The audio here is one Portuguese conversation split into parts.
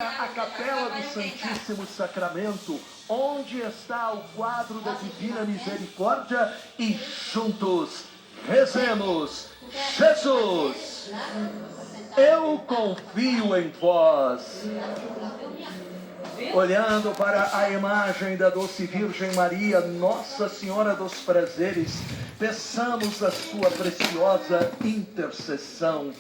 A capela do Santíssimo Sacramento, onde está o quadro da Divina Misericórdia, e juntos rezemos: Jesus, eu confio em vós. Olhando para a imagem da doce Virgem Maria, Nossa Senhora dos Prazeres, peçamos a sua preciosa intercessão.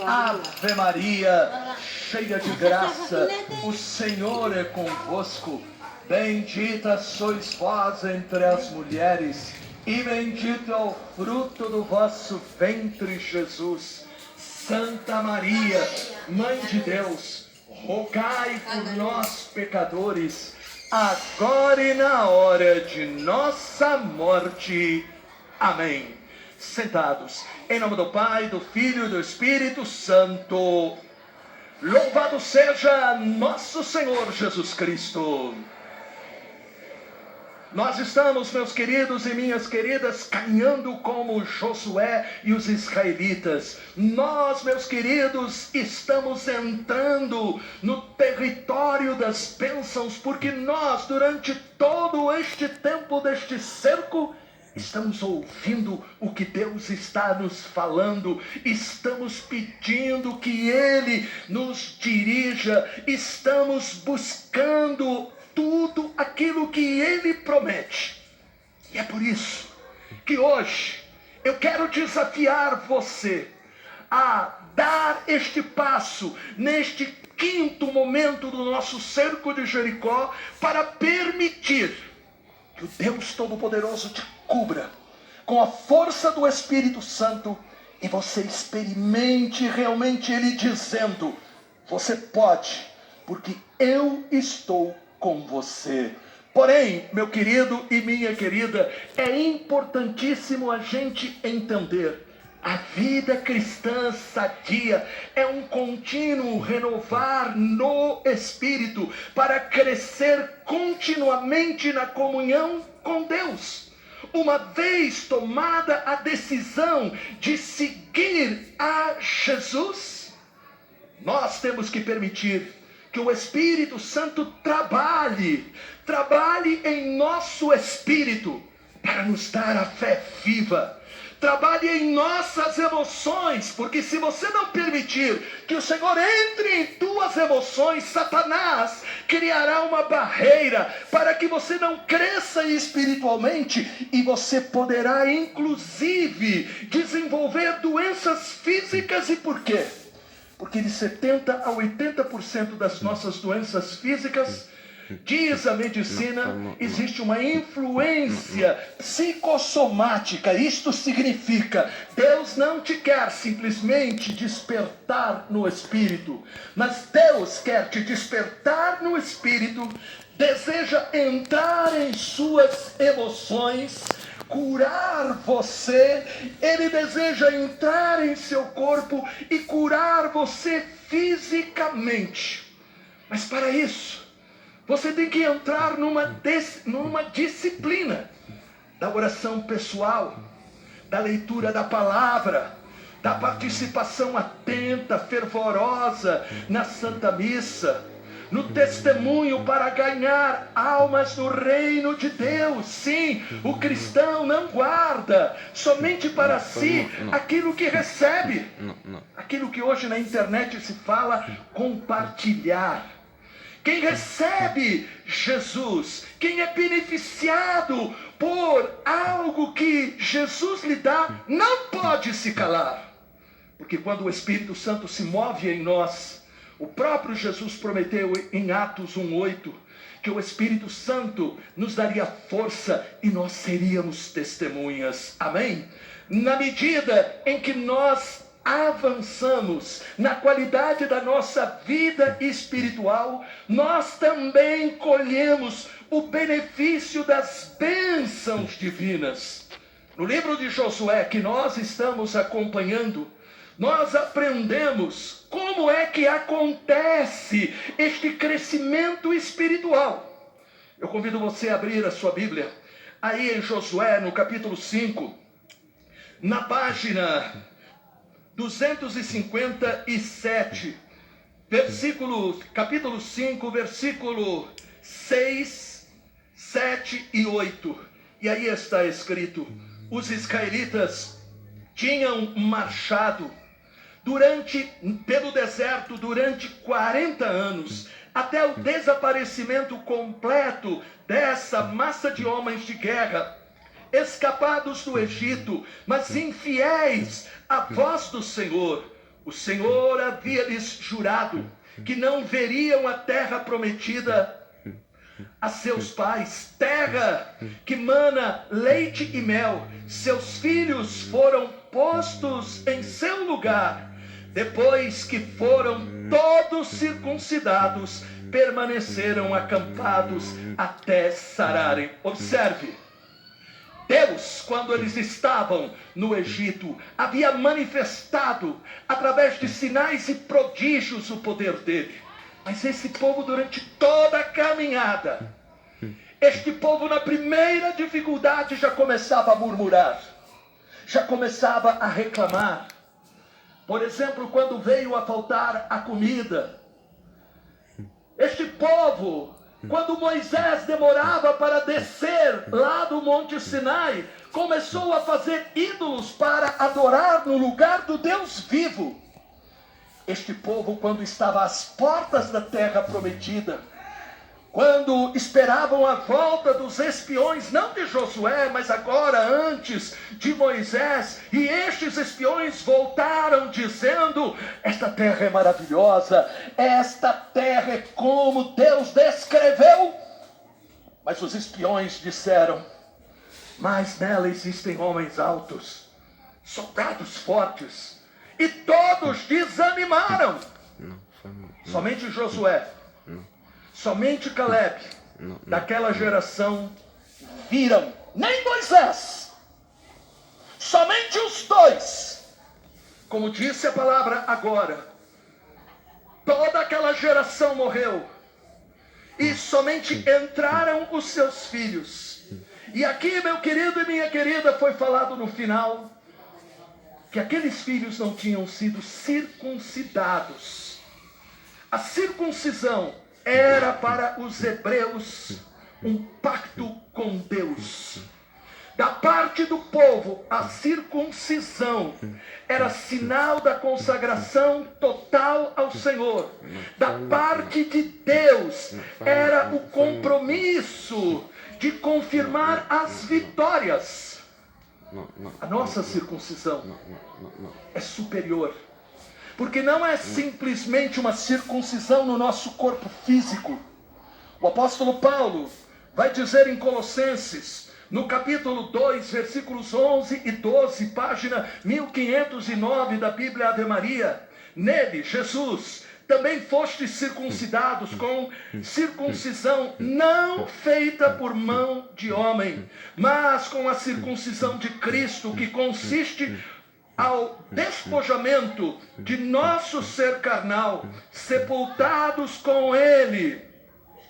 Ave Maria, cheia de graça, o Senhor é convosco. Bendita sois vós entre as mulheres, e bendito é o fruto do vosso ventre, Jesus. Santa Maria, Mãe de Deus, rogai por nós, pecadores, agora e na hora de nossa morte. Amém. Sentados, em nome do Pai, do Filho e do Espírito Santo. Louvado seja nosso Senhor Jesus Cristo. Nós estamos, meus queridos e minhas queridas, caminhando como Josué e os israelitas. Nós, meus queridos, estamos entrando no território das bênçãos, porque nós, durante todo este tempo deste cerco, estamos ouvindo o que Deus está nos falando, estamos pedindo que Ele nos dirija, estamos buscando tudo aquilo que Ele promete. E é por isso que hoje eu quero desafiar você a dar este passo neste quinto momento do nosso cerco de Jericó, para permitir que o Deus Todo-Poderoso te cubra com a força do Espírito Santo e você experimente realmente Ele dizendo: você pode, porque eu estou com você. Porém, meu querido e minha querida, é importantíssimo a gente entender: a vida cristã sadia é um contínuo renovar no Espírito para crescer continuamente na comunhão com Deus. Uma vez tomada a decisão de seguir a Jesus, nós temos que permitir que o Espírito Santo trabalhe em nosso espírito para nos dar a fé viva. Trabalhe em nossas emoções, porque se você não permitir que o Senhor entre em tuas emoções, Satanás criará uma barreira para que você não cresça espiritualmente, e você poderá inclusive desenvolver doenças físicas. E por quê? Porque de 70% a 80% das nossas doenças físicas, diz a medicina, existe uma influência psicossomática. Isto significa, Deus não te quer simplesmente despertar no espírito, mas Deus quer te despertar no espírito, deseja entrar em suas emoções, curar você. Ele deseja entrar em seu corpo e curar você fisicamente. Mas para isso, você tem que entrar numa disciplina da oração pessoal, da leitura da palavra, da participação atenta, fervorosa na Santa Missa, no testemunho para ganhar almas no reino de Deus. Sim, o cristão não guarda somente para si aquilo que recebe, aquilo que hoje na internet se fala compartilhar. Quem recebe Jesus, quem é beneficiado por algo que Jesus lhe dá, não pode se calar. Porque quando o Espírito Santo se move em nós, o próprio Jesus prometeu em Atos 1:8 que o Espírito Santo nos daria força e nós seríamos testemunhas. Amém? Na medida em que nós avançamos na qualidade da nossa vida espiritual, nós também colhemos o benefício das bênçãos divinas. No livro de Josué, que nós estamos acompanhando, nós aprendemos como é que acontece este crescimento espiritual. Eu convido você a abrir a sua Bíblia aí em Josué, no capítulo 5, na página 257, capítulo 5, versículo 6, 7 e 8. E aí está escrito: os israelitas tinham marchado pelo deserto durante 40 anos, até o desaparecimento completo dessa massa de homens de guerra, escapados do Egito, mas infiéis à voz do Senhor. O Senhor havia lhes jurado que não veriam a terra prometida a seus pais, terra que mana leite e mel. Seus filhos foram postos em seu lugar. Depois que foram todos circuncidados, permaneceram acampados até sararem. Observe, Deus, quando eles estavam no Egito, havia manifestado através de sinais e prodígios o poder dele. Mas esse povo, durante toda a caminhada, este povo na primeira dificuldade já começava a murmurar, já começava a reclamar. Por exemplo, quando veio a faltar a comida, este povo, quando Moisés demorava para descer lá do Monte Sinai, começou a fazer ídolos para adorar no lugar do Deus vivo. Este povo, quando estava às portas da terra prometida, quando esperavam a volta dos espiões, não de Josué, mas agora antes de Moisés, e estes espiões voltaram dizendo: esta terra é maravilhosa, esta terra é como Deus descreveu. Mas os espiões disseram: mas nela existem homens altos, soldados fortes, e todos desanimaram. Somente Josué, somente Caleb, daquela geração, viram. Nem Moisés, somente os dois. Como disse a palavra agora, toda aquela geração morreu, e somente entraram os seus filhos. E aqui, meu querido e minha querida, foi falado no final que aqueles filhos não tinham sido circuncidados. A circuncisão era para os hebreus um pacto com Deus. Da parte do povo, a circuncisão era sinal da consagração total ao Senhor. Da parte de Deus, era o compromisso de confirmar as vitórias. A nossa circuncisão é superior, porque não é simplesmente uma circuncisão no nosso corpo físico. O apóstolo Paulo vai dizer em Colossenses, no capítulo 2, versículos 11 e 12, página 1509 da Bíblia Ave Maria: nele, Jesus, também fostes circuncidados com circuncisão não feita por mão de homem, mas com a circuncisão de Cristo, que consiste ao despojamento de nosso ser carnal, sepultados com ele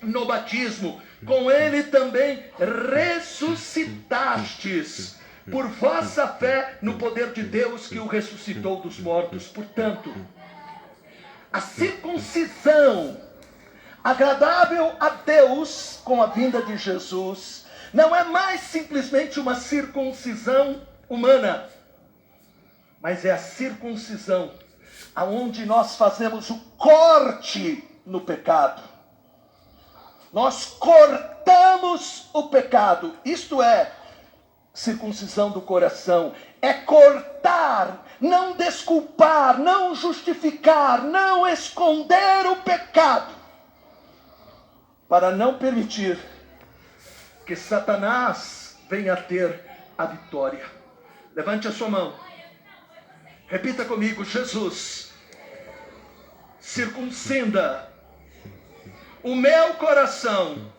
no batismo, com ele também ressuscitastes, por vossa fé no poder de Deus que o ressuscitou dos mortos. Portanto, a circuncisão agradável a Deus com a vinda de Jesus não é mais simplesmente uma circuncisão humana, mas é a circuncisão aonde nós fazemos o corte no pecado. Nós cortamos o pecado. Isto é circuncisão do coração. É cortar, não desculpar, não justificar, não esconder o pecado, para não permitir que Satanás venha a ter a vitória. Levante a sua mão. Repita comigo: Jesus, circuncida o meu coração,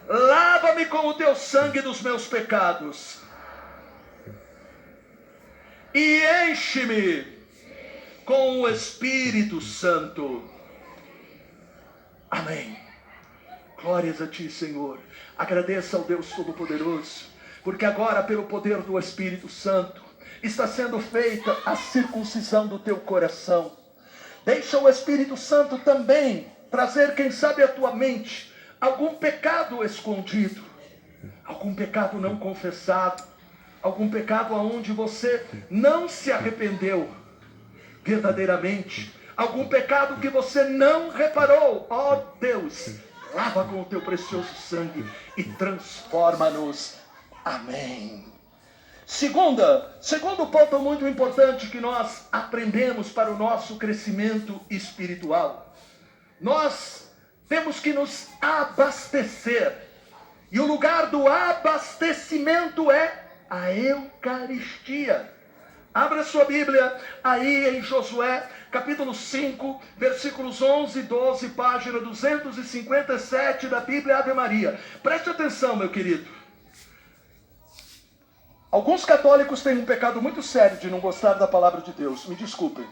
lava-me com o teu sangue dos meus pecados e enche-me com o Espírito Santo. Amém. Glórias a ti, Senhor. Agradeça ao Deus Todo-Poderoso, porque agora, pelo poder do Espírito Santo, está sendo feita a circuncisão do teu coração. Deixa o Espírito Santo também trazer, quem sabe, à tua mente algum pecado escondido, algum pecado não confessado, algum pecado aonde você não se arrependeu verdadeiramente, algum pecado que você não reparou. Ó Deus, lava com o teu precioso sangue e transforma-nos. Amém. Segundo ponto muito importante que nós aprendemos para o nosso crescimento espiritual. Nós temos que nos abastecer. E o lugar do abastecimento é a Eucaristia. Abra sua Bíblia aí em Josué, capítulo 5, versículos 11 e 12, página 257 da Bíblia Ave Maria. Preste atenção, meu querido. Alguns católicos têm um pecado muito sério de não gostar da palavra de Deus. Me desculpem.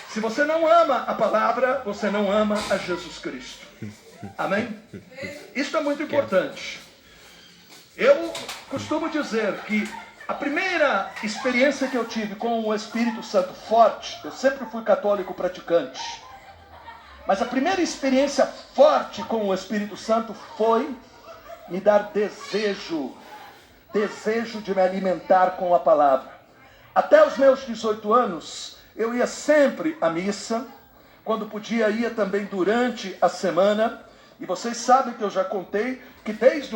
Se você não ama a palavra, você não ama a Jesus Cristo. Amém? Isso é muito importante. Eu costumo dizer que a primeira experiência que eu tive com o Espírito Santo forte, eu sempre fui católico praticante, mas a primeira experiência forte com o Espírito Santo foi me dar desejo de me alimentar com a palavra. Até os meus 18 anos, eu ia sempre à missa, quando podia ia também durante a semana, e vocês sabem que eu já contei que desde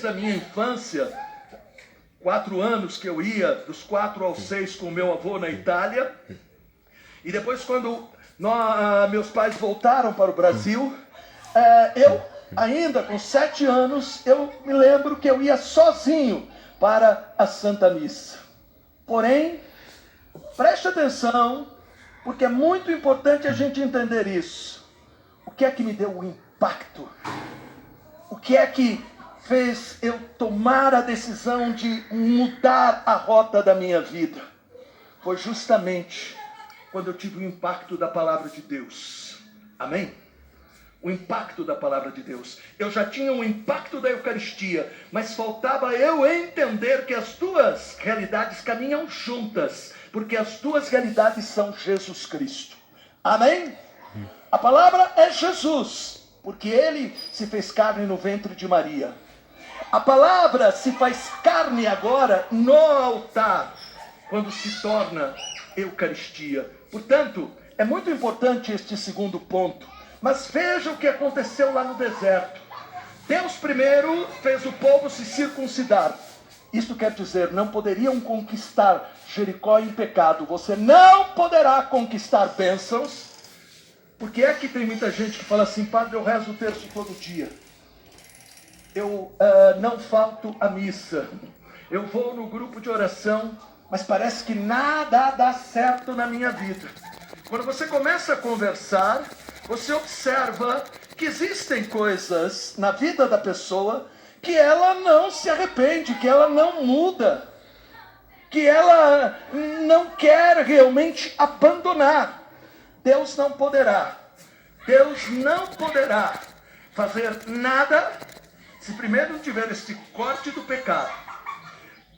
a minha infância, 4 anos que eu ia, dos 4 aos 6 com meu avô na Itália, e depois quando meus pais voltaram para o Brasil, eu ainda com 7 anos, eu me lembro que eu ia sozinho para a Santa Missa. Porém, preste atenção, porque é muito importante a gente entender isso. O que é que me deu o impacto? O que é que fez eu tomar a decisão de mudar a rota da minha vida? Foi justamente quando eu tive o impacto da palavra de Deus. Amém? O impacto da palavra de Deus. Eu já tinha o impacto da Eucaristia, mas faltava eu entender que as duas realidades caminham juntas, porque as duas realidades são Jesus Cristo. Amém? A palavra é Jesus, porque ele se fez carne no ventre de Maria. A palavra se faz carne agora no altar, quando se torna Eucaristia. Portanto, é muito importante este segundo ponto. Mas veja o que aconteceu lá no deserto. Deus primeiro fez o povo se circuncidar. Isto quer dizer, não poderiam conquistar Jericó em pecado. Você não poderá conquistar bênçãos. Porque é que tem muita gente que fala assim: padre, eu rezo o terço todo dia. Eu não falto à missa. Eu vou no grupo de oração, mas parece que nada dá certo na minha vida. Quando você começa a conversar, você observa que existem coisas na vida da pessoa que ela não se arrepende, que ela não muda, que ela não quer realmente abandonar. Deus não poderá fazer nada se primeiro não tiver esse corte do pecado.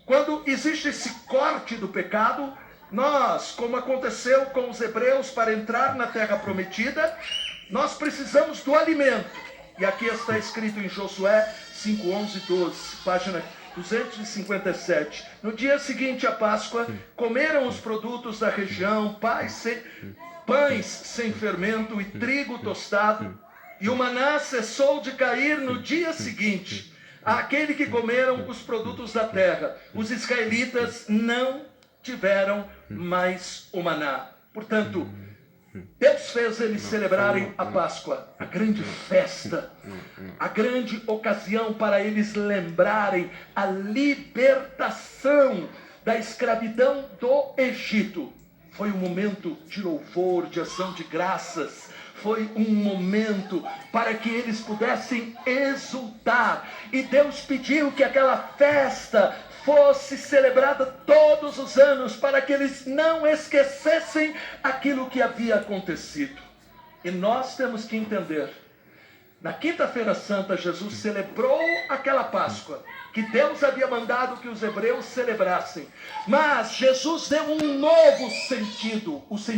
Quando existe esse corte do pecado, nós, como aconteceu com os hebreus para entrar na terra prometida, nós precisamos do alimento. E aqui está escrito em Josué 5, 11 e 12, página 257. No dia seguinte à Páscoa, comeram os produtos da região, pães sem fermento e trigo tostado, e o maná cessou de cair no dia seguinte. Àquele que comeram os produtos da terra, os israelitas não tiveram mais o maná. Portanto, Deus fez eles celebrarem a Páscoa, a grande festa, a grande ocasião para eles lembrarem a libertação da escravidão do Egito. Foi um momento de louvor, de ação de graças. Foi um momento para que eles pudessem exultar. E Deus pediu que aquela festa fosse celebrada todos os anos, para que eles não esquecessem aquilo que havia acontecido. E nós temos que entender, Na quinta-feira santa, Jesus celebrou aquela Páscoa que Deus havia mandado que os hebreus celebrassem. Mas Jesus deu um novo sentido, o sentido